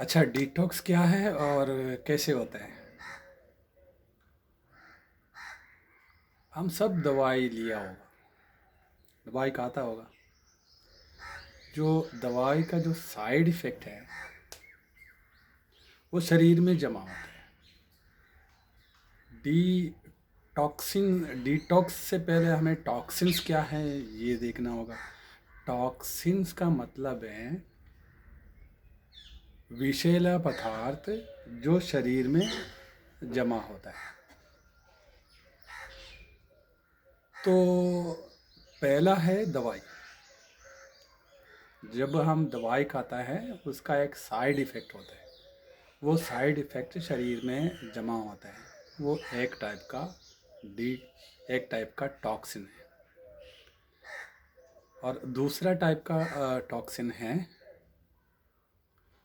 अच्छा, डिटॉक्स क्या है और कैसे होता है? हम सब दवाई लिया होगा, दवाई खाता होगा। जो दवाई का जो साइड इफ़ेक्ट है वो शरीर में जमा होता है। डिटॉक्स से पहले हमें टॉक्सिन्स क्या है ये देखना होगा। टॉक्सिन्स का मतलब है विषैला पदार्थ जो शरीर में जमा होता है। तो पहला है दवाई। जब हम दवाई खाता है उसका एक साइड इफ़ेक्ट होता है। वो साइड इफ़ेक्ट शरीर में जमा होता है। वो डी एक टाइप का टॉक्सिन है। और दूसरा टाइप का टॉक्सिन है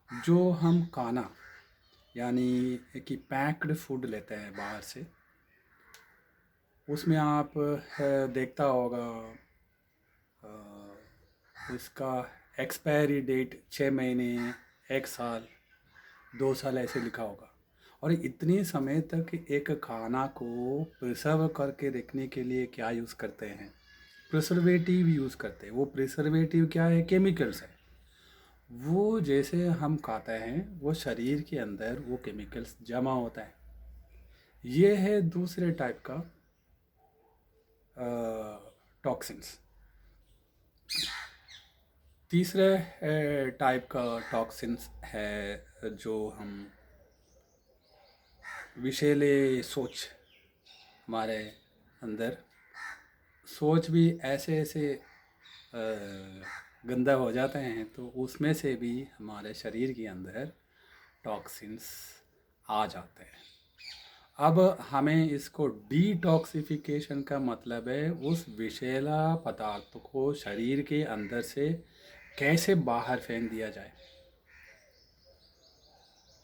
जो हम खाना यानी कि पैक्ड फूड लेते हैं बाहर से। उसमें आप देखता होगा उसका एक्सपायरी डेट 6 महीने, 1 साल, 2 साल ऐसे लिखा होगा। और इतने समय तक एक खाना को प्रिजर्व करके रखने के लिए क्या यूज़ करते हैं? प्रिजर्वेटिव यूज़ करते हैं। वो प्रिजर्वेटिव क्या है? केमिकल्स है। वो जैसे हम खाते हैं वो शरीर के अंदर वो केमिकल्स जमा होता है। ये है दूसरे टाइप का टॉक्सिन्स। तीसरे टाइप का टॉक्सिन्स है जो हम विषैले सोच, हमारे अंदर सोच भी ऐसे ऐसे गंदा हो जाते हैं तो उसमें से भी हमारे शरीर के अंदर टॉक्सिन्स आ जाते हैं। अब हमें इसको डिटॉक्सिफिकेशन का मतलब है उस विषैला पदार्थ को शरीर के अंदर से कैसे बाहर फेंक दिया जाए,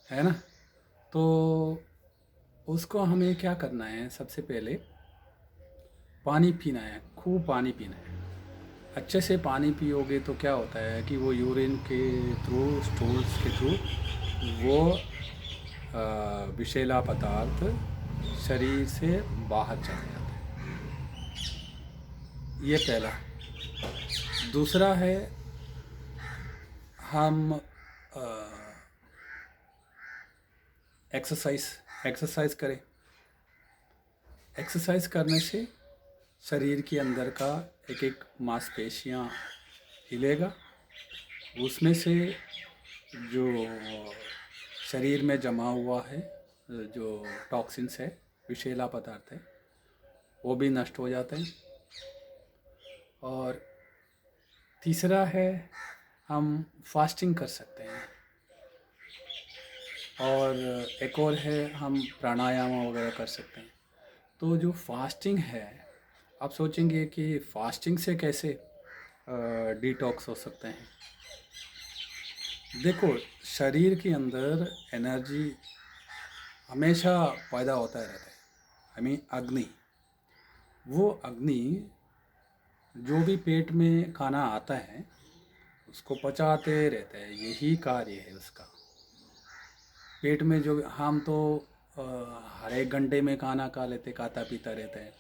है ना? तो उसको हमें क्या करना है? सबसे पहले पानी पीना है, खूब पानी पीना है। अच्छे से पानी पियोगे तो क्या होता है कि वो यूरिन के थ्रू, स्टूल्स के थ्रू वो विषैला पदार्थ शरीर से बाहर चले जाते हैं। ये पहला। दूसरा है हम एक्सरसाइज एक्सरसाइज करें। एक्सरसाइज करने से शरीर के अंदर का एक एक मांसपेशियाँ हिलेगा। उसमें से जो शरीर में जमा हुआ है जो टॉक्सिन्स है, विषैला पदार्थ है, वो भी नष्ट हो जाते हैं। और तीसरा है हम फास्टिंग कर सकते हैं। और एक और है हम प्राणायाम वगैरह कर सकते हैं। तो जो फास्टिंग है, आप सोचेंगे कि फास्टिंग से कैसे डिटॉक्स हो सकते हैं। देखो, शरीर के अंदर एनर्जी हमेशा पैदा होता रहता है। हमें अग्नि, वो अग्नि जो भी पेट में खाना आता है उसको पचाते रहता है। यही कार्य है उसका। पेट में जो हम तो हर एक घंटे में खाना खा लेते, खाता पीता रहता है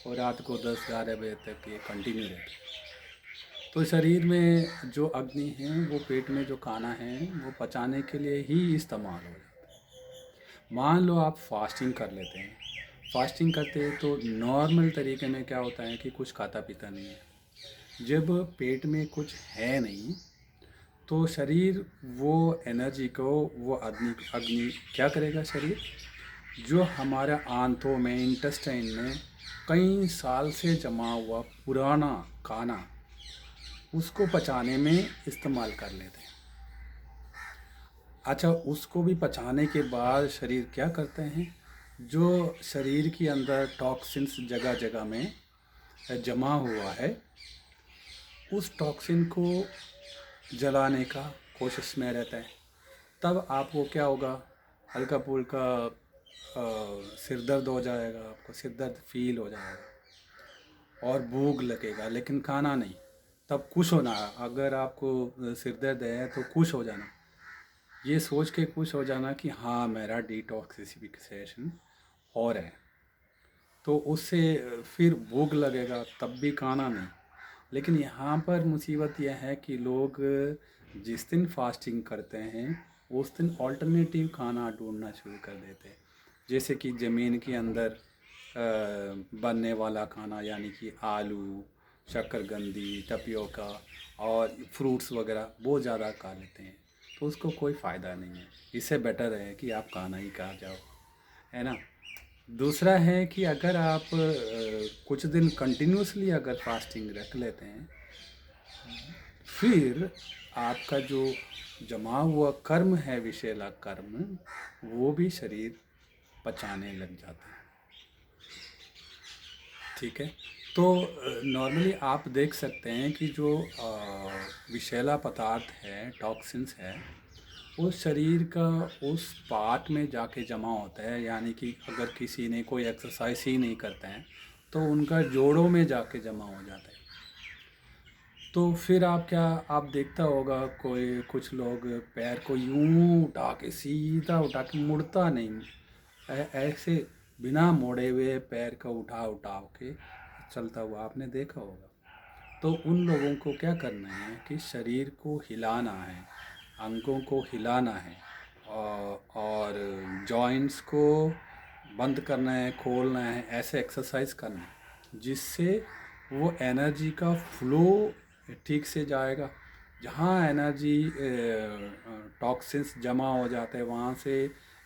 और रात को 10-11 बजे तक ये कंटिन्यू रहता है। तो शरीर में जो अग्नि है वो पेट में जो खाना है वो पचाने के लिए ही इस्तेमाल हो जाता है। मान लो आप फास्टिंग कर लेते हैं। फास्टिंग करते हैं तो नॉर्मल तरीके में क्या होता है कि कुछ खाता पीता नहीं है। जब पेट में कुछ है नहीं तो शरीर वो एनर्जी को, वो अग्नि अग्नि क्या करेगा? शरीर जो हमारे आंतों में, इंटेस्टाइन में कई साल से जमा हुआ पुराना खाना, उसको पचाने में इस्तेमाल कर लेते हैं। अच्छा, उसको भी पचाने के बाद शरीर क्या करते हैं? जो शरीर के अंदर टॉक्सिन्स जगह जगह में जमा हुआ है उस टॉक्सिन को जलाने का कोशिश में रहता है। तब आपको क्या होगा? हल्का फुल्का सिर दर्द हो जाएगा, आपको सिर दर्द फील हो जाएगा और भूख लगेगा, लेकिन खाना नहीं। तब खुश होना, अगर आपको सिर दर्द है तो खुश हो जाना। ये सोच के खुश हो जाना कि हाँ मेरा डिटॉक्सिफिकेशन हो रहा है, तो उससे फिर भूख लगेगा तब भी खाना नहीं। लेकिन यहाँ पर मुसीबत यह है कि लोग जिस दिन फास्टिंग करते हैं उस दिन ऑल्टरनेटिव खाना ढूंढना शुरू कर देते हैं, जैसे कि ज़मीन के अंदर बनने वाला खाना, यानी कि आलू, शक्करकंदी, टपियोका और फ्रूट्स वगैरह बहुत ज़्यादा खा लेते हैं, तो उसको कोई फ़ायदा नहीं है। इससे बेटर है कि आप खाना ही खा जाओ, है ना। दूसरा है कि अगर आप कुछ दिन कंटिन्यूसली अगर फास्टिंग रख लेते हैं, फिर आपका जो जमा हुआ कर्म है, विषैला कर्म, वो भी शरीर पचाने लग जाता है। ठीक है। तो नॉर्मली आप देख सकते हैं कि जो विषैला पदार्थ है, टॉक्सिन्स है, वो शरीर का उस पार्ट में जाके जमा होता है, यानी कि अगर किसी ने कोई एक्सरसाइज ही नहीं करते हैं तो उनका जोड़ों में जाके जमा हो जाता है। तो फिर आप देखता होगा कोई कुछ लोग पैर को यूं उठा के, सीधा उठा के, मुड़ता नहीं, ऐसे बिना मोड़े हुए पैर का उठा उठा के चलता हुआ आपने देखा होगा। तो उन लोगों को क्या करना है कि शरीर को हिलाना है, अंगों को हिलाना है, और जॉइंट्स को बंद करना है, खोलना है, ऐसे एक्सरसाइज करना है, जिससे वो एनर्जी का फ्लो ठीक से जाएगा। जहाँ एनर्जी टॉक्सिन्स जमा हो जाते हैं वहाँ से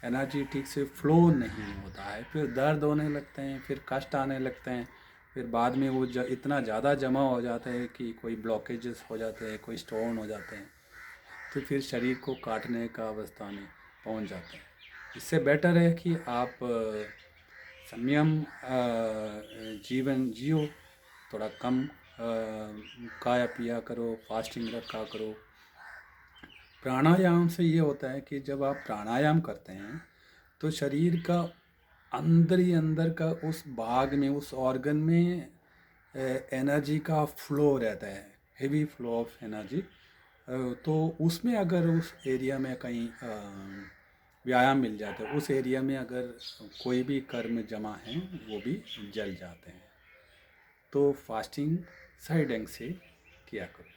एनर्जी ठीक से फ्लो नहीं होता है, फिर दर्द होने लगते हैं, फिर कष्ट आने लगते हैं, फिर बाद में वो इतना ज़्यादा जमा हो जाता है कि कोई ब्लॉकेजेस हो जाते हैं, कोई स्टोन हो जाते हैं, तो फिर शरीर को काटने का अवस्था में पहुंच जाते हैं। इससे बेटर है कि आप संयम जीवन जियो, थोड़ा कम खाया पिया करो, फास्टिंग रखा करो। प्राणायाम से ये होता है कि जब आप प्राणायाम करते हैं तो शरीर का अंदर ही अंदर का उस भाग में, उस ऑर्गन में एनर्जी का फ्लो रहता है, हेवी फ्लो ऑफ एनर्जी। तो उसमें अगर उस एरिया में कहीं व्यायाम मिल जाता है, उस एरिया में अगर कोई भी कर्म जमा है वो भी जल जाते हैं। तो फास्टिंग सही ढंग से किया करो।